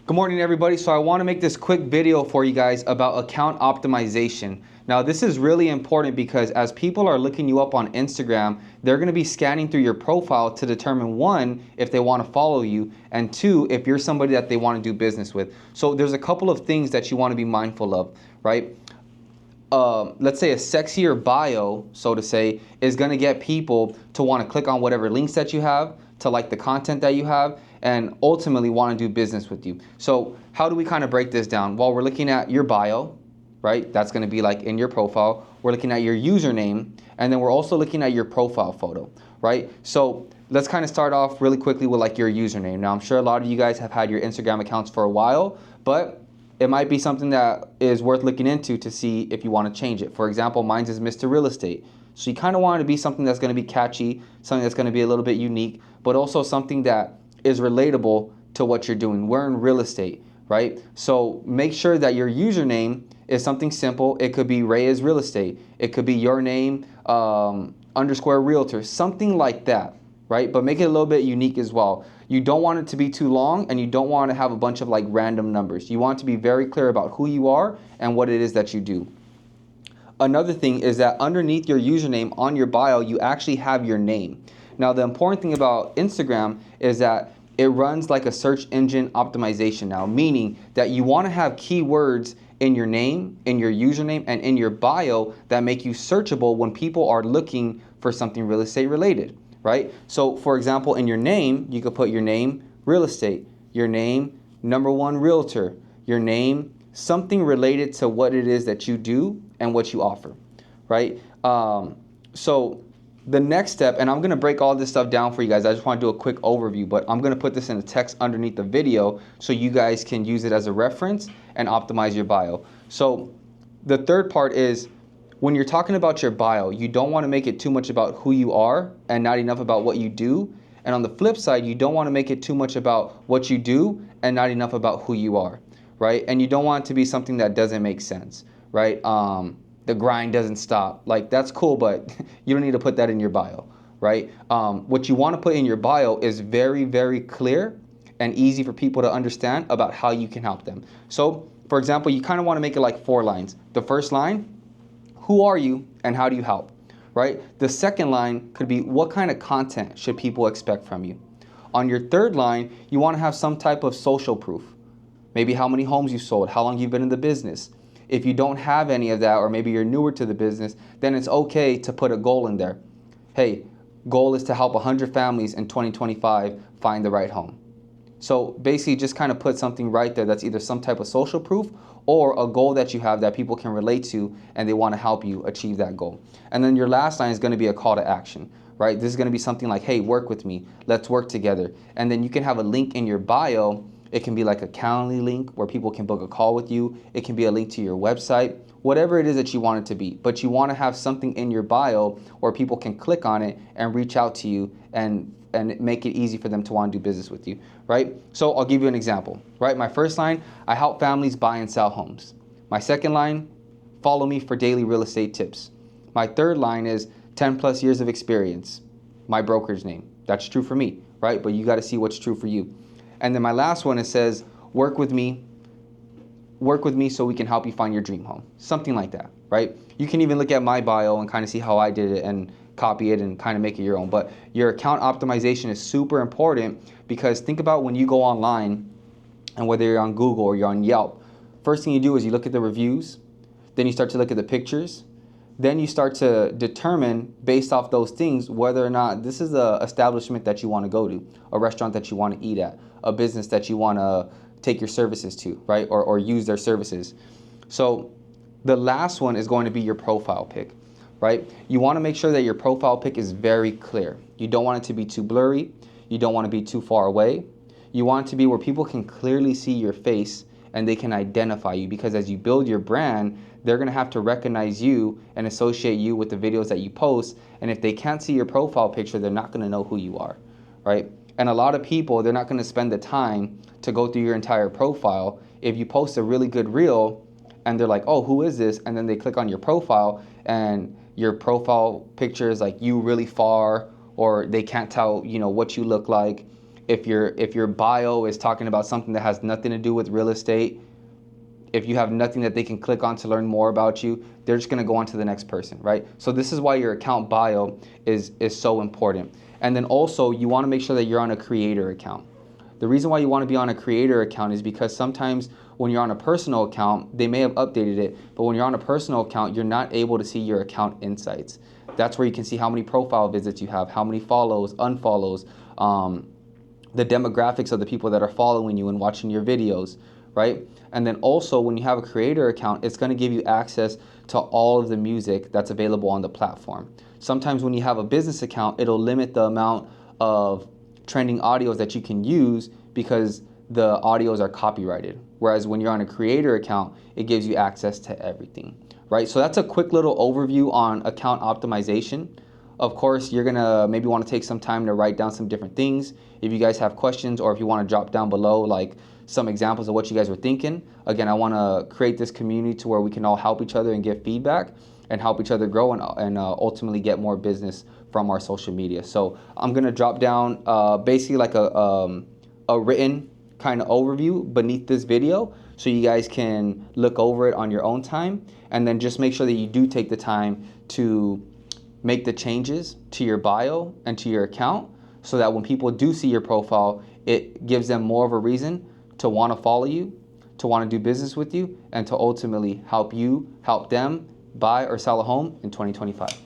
Good morning, everybody. So I want to make this quick video for you guys about account optimization. Now, this is really important because as people are looking you up on Instagram, they're going to be scanning through your profile to determine, one, if they want to follow you, and two, if you're somebody that they want to do business with. So there's a couple of things that you want to be mindful of, right? Let's say a sexier bio, so to say, is going to get people to want to click on whatever links that you have, to like the content that you have, and ultimately want to do business with you. So how do we kind of break this down? Well, we're looking at your bio, right? That's going to be like in your profile. We're looking at your username, and then we're also looking at your profile photo, right? So let's kind of start off really quickly with like your username. Now, I'm sure a lot of you guys have had your Instagram accounts for a while, but it might be something that is worth looking into to see if you want to change it. For example, mine is Mr. Real Estate. So you kind of want it to be something that's going to be catchy, something that's going to be a little bit unique, but also something that is relatable to what you're doing. We're in real estate, right? So make sure that your username is something simple. It could be Reyes Real Estate. It could be your name, underscore realtor, something like that, right? But make it a little bit unique as well. You don't want it to be too long, and you don't want to have a bunch of like random numbers. You want to be very clear about who you are and what it is that you do. Another thing is that underneath your username on your bio, you actually have your name. Now, the important thing about Instagram is that it runs like a search engine optimization now, meaning that you want to have keywords in your name, in your username, and in your bio that make you searchable when people are looking for something real estate related, right? So, for example, in your name, you could put your name, real estate, your name, #1 realtor, your name, something related to what it is that you do and what you offer, right? So the next step, and I'm going to break all this stuff down for you guys. I just want to do a quick overview, but I'm going to put this in a text underneath the video so you guys can use it as a reference and optimize your bio. So the third part is when you're talking about your bio, you don't want to make it too much about who you are and not enough about what you do. And on the flip side, you don't want to make it too much about what you do and not enough about who you are, right? And you don't want it to be something that doesn't make sense, right? The grind doesn't stop. Like, that's cool, but you don't need to put that in your bio, right? What you want to put in your bio is very, very clear and easy for people to understand about how you can help them. So, for example, you kind of want to make it like 4 lines. The first line, who are you and how do you help, right? The second line could be, what kind of content should people expect from you? On your third line, you want to have some type of social proof. Maybe how many homes you sold, how long you've been in the business. If you don't have any of that, or maybe you're newer to the business, then it's okay to put a goal in there. Hey, goal is to help 100 families in 2025 find the right home. So basically just kind of put something right there that's either some type of social proof or a goal that you have that people can relate to and they want to help you achieve that goal. And then your last line is going to be a call to action, right? This is going to be something like, hey, work with me, let's work together. And then you can have a link in your bio. It can be like a Calendly link where people can book a call with you. It can be a link to your website, whatever it is that you want it to be. But you want to have something in your bio where people can click on it and reach out to you and make it easy for them to want to do business with you, right? So I'll give you an example, right? My first line, I help families buy and sell homes. My second line, follow me for daily real estate tips. My third line is 10 plus years of experience, my broker's name. That's true for me, right? But you got to see what's true for you. And then my last one, it says, work with me so we can help you find your dream home. Something like that, right? You can even look at my bio and kind of see how I did it and copy it and kind of make it your own. But your account optimization is super important because think about when you go online and whether you're on Google or you're on Yelp, first thing you do is you look at the reviews, then you start to look at the pictures, then you start to determine based off those things whether or not this is an establishment that you want to go to, a restaurant that you want to eat at, a business that you want to take your services to, right? Or use their services. So the last one is going to be your profile pic, right? You want to make sure that your profile pic is very clear. You don't want it to be too blurry. You don't want to be too far away. You want it to be where people can clearly see your face and they can identify you, because as you build your brand, they're going to have to recognize you and associate you with the videos that you post. And if they can't see your profile picture, they're not going to know who you are, right? And a lot of people, they're not going to spend the time to go through your entire profile. If you post a really good reel and they're like, oh, who is this? And then they click on your profile and your profile picture is like you really far, or they can't tell, what you look like. If your bio is talking about something that has nothing to do with real estate, if you have nothing that they can click on to learn more about you, they're just going to go on to the next person, right? So this is why your account bio is so important. And then also you want to make sure that you're on a creator account. The reason why you want to be on a creator account is because sometimes when you're on a personal account, they may have updated it, but when you're on a personal account, you're not able to see your account insights. That's where you can see how many profile visits you have, how many follows, unfollows, the demographics of the people that are following you and watching your videos, right? And then also when you have a creator account, it's going to give you access to all of the music that's available on the platform. Sometimes when you have a business account, it'll limit the amount of trending audios that you can use because the audios are copyrighted. Whereas when you're on a creator account, it gives you access to everything, right? So that's a quick little overview on account optimization. Of course, you're gonna maybe want to take some time to write down some different things. If you guys have questions or if you want to drop down below like some examples of what you guys were thinking. Again, I want to create this community to where we can all help each other and give feedback and help each other grow and ultimately get more business from our social media. So I'm gonna drop down basically like a written kind of overview beneath this video so you guys can look over it on your own time, and then just make sure that you do take the time to make the changes to your bio and to your account so that when people do see your profile, it gives them more of a reason to want to follow you, to want to do business with you, and to ultimately help you help them buy or sell a home in 2025.